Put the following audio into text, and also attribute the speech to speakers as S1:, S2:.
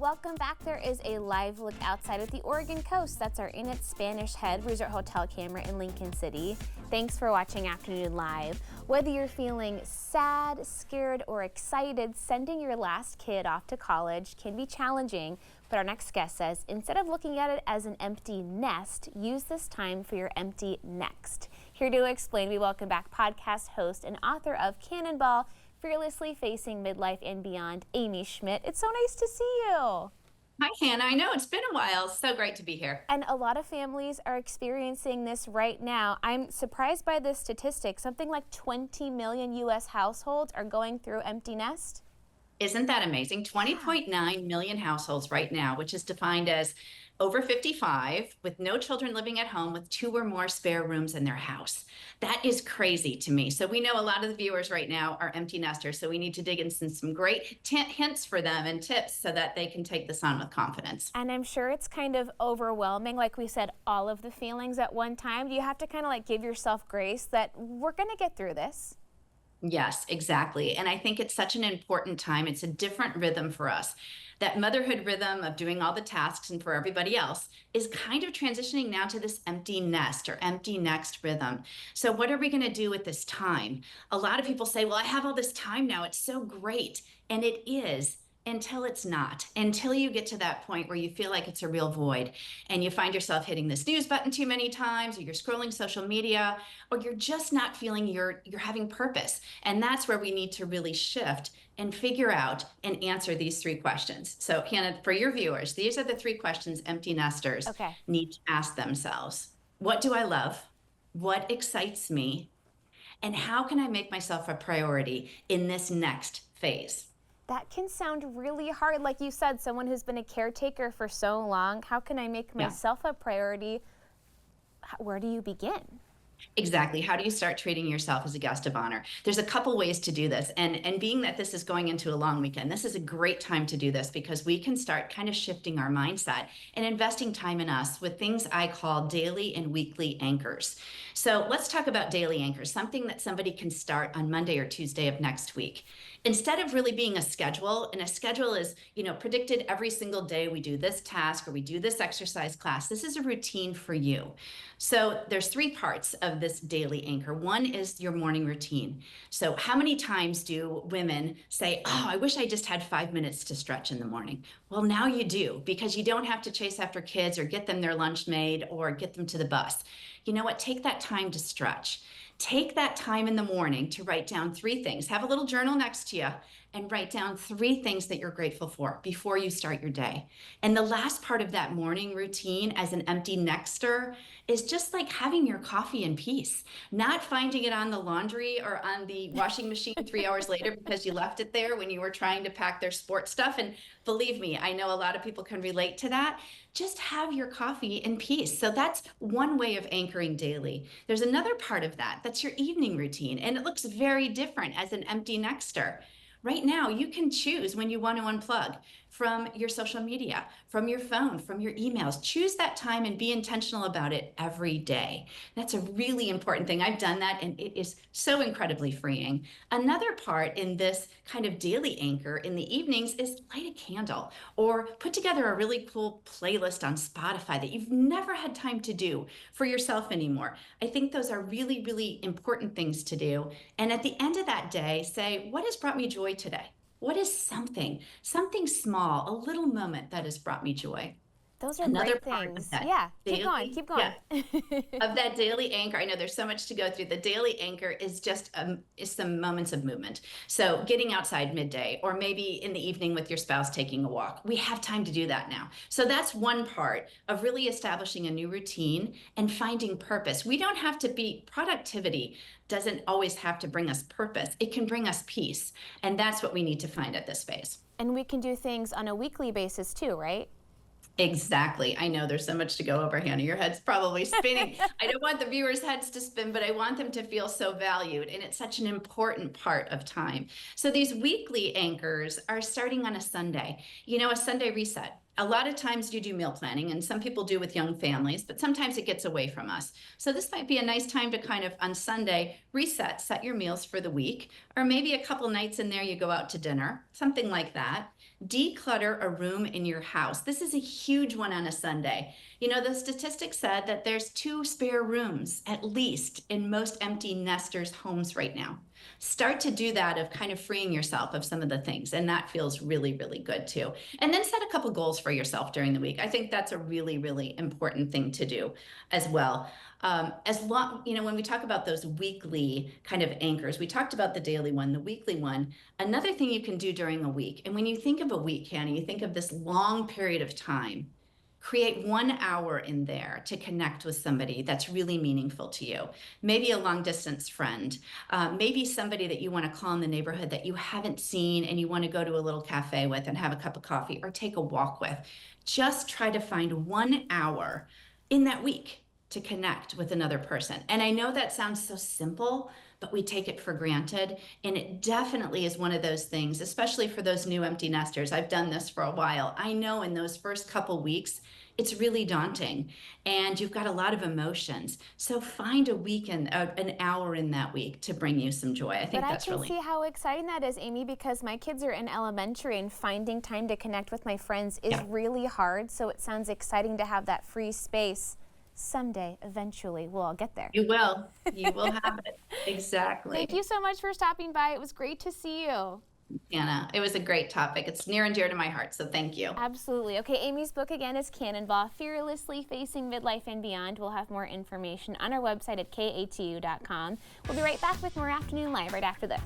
S1: Welcome back. There is a live look outside at the Oregon coast. That's our Inn at Spanish Head Resort Hotel camera in Lincoln City. Thanks for watching Afternoon Live. Whether you're feeling sad, scared, or excited, sending your last kid off to college can be challenging. But our next guest says, instead of looking at it as an empty nest, use this time for your empty next. Here to explain, we welcome back podcast host and author of Cannonball, Fearlessly Facing Midlife and Beyond, Amy Schmidt. It's so nice to see you.
S2: Hi, Hannah. I know it's been a while. So great to be here.
S1: And a lot of families are experiencing this right now. I'm surprised by this statistic. Something like 20 million U.S. households are going through empty nest.
S2: Isn't that amazing? 20.9 million households right now, which is defined as over 55 with no children living at home with 2 or more spare rooms in their house. That is crazy to me. So we know a lot of the viewers right now are empty nesters. So we need to dig into some great hints for them and tips so that they can take this on with confidence.
S1: And I'm sure it's kind of overwhelming. Like we said, all of the feelings at one time. You have to kind of like give yourself grace that we're going to get through this.
S2: Yes, exactly. And I think it's such an important time. It's a different rhythm for us. That motherhood rhythm of doing all the tasks and for everybody else is kind of transitioning now to this empty nest or empty next rhythm. So what are we going to do with this time? A lot of people say, well, I have all this time now. It's so great. And it is. Until it's not, until you get to that point where you feel like it's a real void and you find yourself hitting the snooze button too many times, or you're scrolling social media, or you're just not feeling you're having purpose. And that's where we need to really shift and figure out and answer these 3 questions. So Hannah, for your viewers, these are the 3 questions empty nesters need to ask themselves. What do I love? What excites me? And how can I make myself a priority in this next phase?
S1: That can sound really hard. Like you said, someone who's been a caretaker for so long, how can I make myself a priority? Where do you begin?
S2: Exactly. How do you start treating yourself as a guest of honor? There's a couple ways to do this. And being that this is going into a long weekend, this is a great time to do this because we can start kind of shifting our mindset and investing time in us with things I call daily and weekly anchors. So let's talk about daily anchors, something that somebody can start on Monday or Tuesday of next week. Instead of really being a schedule, and a schedule is, predicted every single day we do this task or we do this exercise class, this is a routine for you. So there's 3 parts of this daily anchor. One is your morning routine. So how many times do women say, oh, I wish I just had 5 minutes to stretch in the morning? Well, now you do, because you don't have to chase after kids or get them their lunch made or get them to the bus. You know what? Take that time to stretch. Take that time in the morning to write down 3 things. Have a little journal next to you and write down 3 things that you're grateful for before you start your day. And the last part of that morning routine as an empty nester is just like having your coffee in peace, not finding it on the laundry or on the washing machine 3 hours later because you left it there when you were trying to pack their sports stuff. And believe me, I know a lot of people can relate to that. Just have your coffee in peace. So that's one way of anchoring daily. There's another part of that. That's your evening routine. And it looks very different as an empty nester. Right now, you can choose when you want to unplug from your social media, from your phone, from your emails. Choose that time and be intentional about it every day. That's a really important thing. I've done that and it is so incredibly freeing. Another part in this kind of daily anchor in the evenings is light a candle or put together a really cool playlist on Spotify that you've never had time to do for yourself anymore. I think those are really, really important things to do. And at the end of that day, say, what has brought me joy today? What is something small, a little moment that has brought me joy?
S1: Those are great things. Yeah, keep going.
S2: Yeah, of that daily anchor. I know there's so much to go through. The daily anchor is just is some moments of movement. So getting outside midday or maybe in the evening with your spouse taking a walk. We have time to do that now. So that's one part of really establishing a new routine and finding purpose. We don't have to be productivity doesn't always have to bring us purpose. It can bring us peace. And that's what we need to find at this phase.
S1: And we can do things on a weekly basis too, right?
S2: Exactly. I know there's so much to go over, Hannah. Your head's probably spinning. I don't want the viewers' heads to spin, but I want them to feel so valued. And it's such an important part of time. So these weekly anchors are starting on a Sunday, a Sunday reset. A lot of times you do meal planning, and some people do with young families, but sometimes it gets away from us. So this might be a nice time to kind of, on Sunday, reset, set your meals for the week, or maybe a couple nights in there you go out to dinner, something like that. Declutter a room in your house. This is a huge one on a Sunday. You know, the statistics said that there's 2 spare rooms at least in most empty nesters' homes right now. Start to do that of kind of freeing yourself of some of the things, and that feels really, really good too. And then set a couple goals for yourself during the week. I think that's a really, really important thing to do as well. As long, you know, when we talk about those weekly kind of anchors, we talked about the daily one, the weekly one. Another thing you can do during a week, and when you think of a week, Canny, you think of this long period of time. Create 1 hour in there to connect with somebody that's really meaningful to you. Maybe a long distance friend, maybe somebody that you want to call in the neighborhood that you haven't seen and you want to go to a little cafe with and have a cup of coffee or take a walk with. Just try to find 1 hour in that week to connect with another person. And I know that sounds so simple, but we take it for granted. And it definitely is one of those things, especially for those new empty nesters. I've done this for a while. I know in those first couple weeks, it's really daunting and you've got a lot of emotions. So find a weekend, an hour in that week to bring you some joy. I think that's really.
S1: But I can see how exciting that is, Amy, because my kids are in elementary and finding time to connect with my friends is really hard. So it sounds exciting to have that free space. Someday, eventually, we'll all get there.
S2: You will. You will have it. Exactly.
S1: Thank you so much for stopping by. It was great to see you.
S2: Anna, it was a great topic. It's near and dear to my heart, so thank you.
S1: Absolutely. Okay, Amy's book again is Cannonball, Fearlessly Facing Midlife and Beyond. We'll have more information on our website at katu.com. We'll be right back with more Afternoon Live right after this.